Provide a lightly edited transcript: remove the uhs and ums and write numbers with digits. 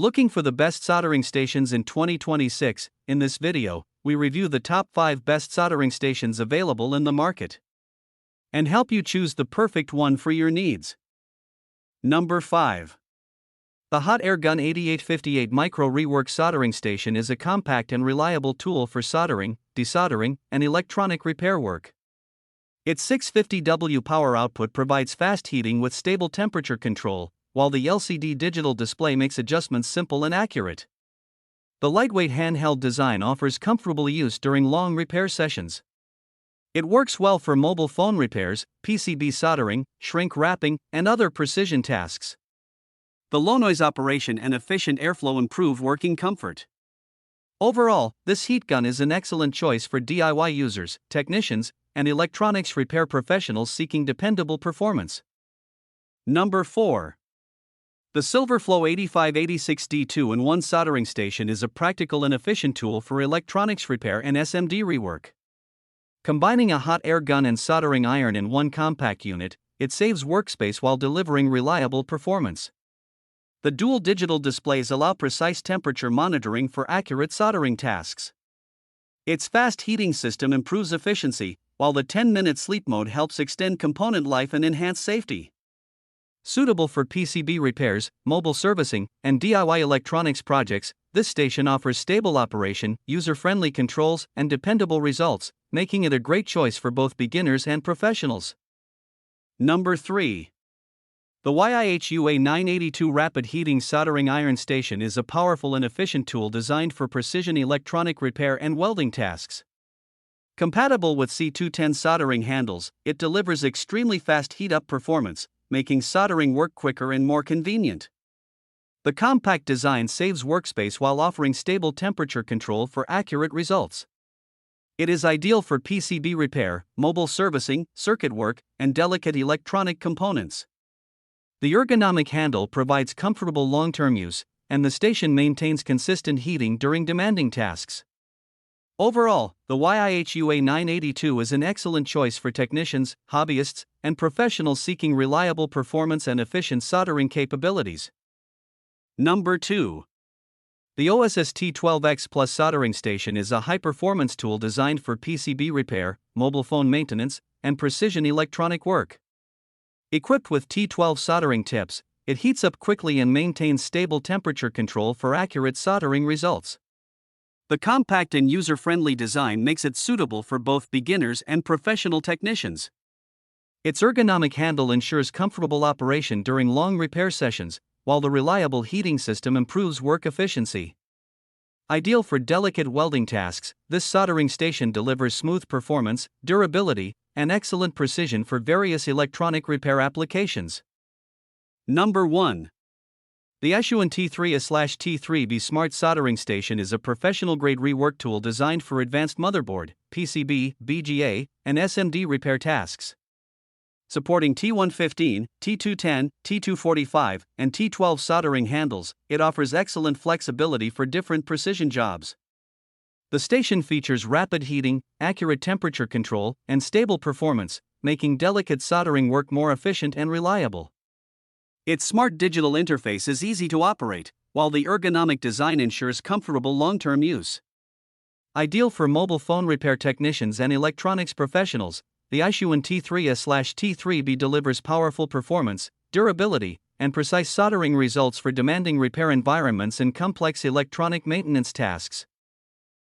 Looking for the best soldering stations in 2026? In this video, we review the top 5 best soldering stations available in the market and help you choose the perfect one for your needs. Number 5. The Hot Air Gun 8858 Micro Rework Soldering Station is a compact and reliable tool for soldering, desoldering, and electronic repair work. Its 650W power output provides fast heating with stable temperature control, while the LCD digital display makes adjustments simple and accurate. The lightweight handheld design offers comfortable use during long repair sessions. It works well for mobile phone repairs, PCB soldering, shrink wrapping, and other precision tasks. The low noise operation and efficient airflow improve working comfort. Overall, this heat gun is an excellent choice for DIY users, technicians, and electronics repair professionals seeking dependable performance. Number 4. The Silverflow 8586D 2-in-1 Soldering Station is a practical and efficient tool for electronics repair and SMD rework. Combining a hot air gun and soldering iron in one compact unit, it saves workspace while delivering reliable performance. The dual digital displays allow precise temperature monitoring for accurate soldering tasks. Its fast heating system improves efficiency, while the 10-minute sleep mode helps extend component life and enhance safety. Suitable for PCB repairs, mobile servicing, and DIY electronics projects, this station offers stable operation, user-friendly controls, and dependable results, making it a great choice for both beginners and professionals. Number 3. The YIHUA 982 Rapid Heating Soldering Iron Station is a powerful and efficient tool designed for precision electronic repair and welding tasks. Compatible with C210 soldering handles, it delivers extremely fast heat-up performance, making soldering work quicker and more convenient. The compact design saves workspace while offering stable temperature control for accurate results. It is ideal for PCB repair, mobile servicing, circuit work, and delicate electronic components. The ergonomic handle provides comfortable long-term use, and the station maintains consistent heating during demanding tasks. Overall, the YIHUA 982 is an excellent choice for technicians, hobbyists, and professionals seeking reliable performance and efficient soldering capabilities. Number 2. The OSS T12X Plus Soldering Station is a high-performance tool designed for PCB repair, mobile phone maintenance, and precision electronic work. Equipped with T12 soldering tips, it heats up quickly and maintains stable temperature control for accurate soldering results. The compact and user-friendly design makes it suitable for both beginners and professional technicians. Its ergonomic handle ensures comfortable operation during long repair sessions, while the reliable heating system improves work efficiency. Ideal for delicate welding tasks, this soldering station delivers smooth performance, durability, and excellent precision for various electronic repair applications. Number 1. The Ashun T3A/T3B Smart Soldering Station is a professional-grade rework tool designed for advanced motherboard, PCB, BGA, and SMD repair tasks. Supporting T115, T210, T245, and T12 soldering handles, it offers excellent flexibility for different precision jobs. The station features rapid heating, accurate temperature control, and stable performance, making delicate soldering work more efficient and reliable. Its smart digital interface is easy to operate, while the ergonomic design ensures comfortable long-term use. Ideal for mobile phone repair technicians and electronics professionals, the Ashun T3A/T3B delivers powerful performance, durability, and precise soldering results for demanding repair environments and complex electronic maintenance tasks.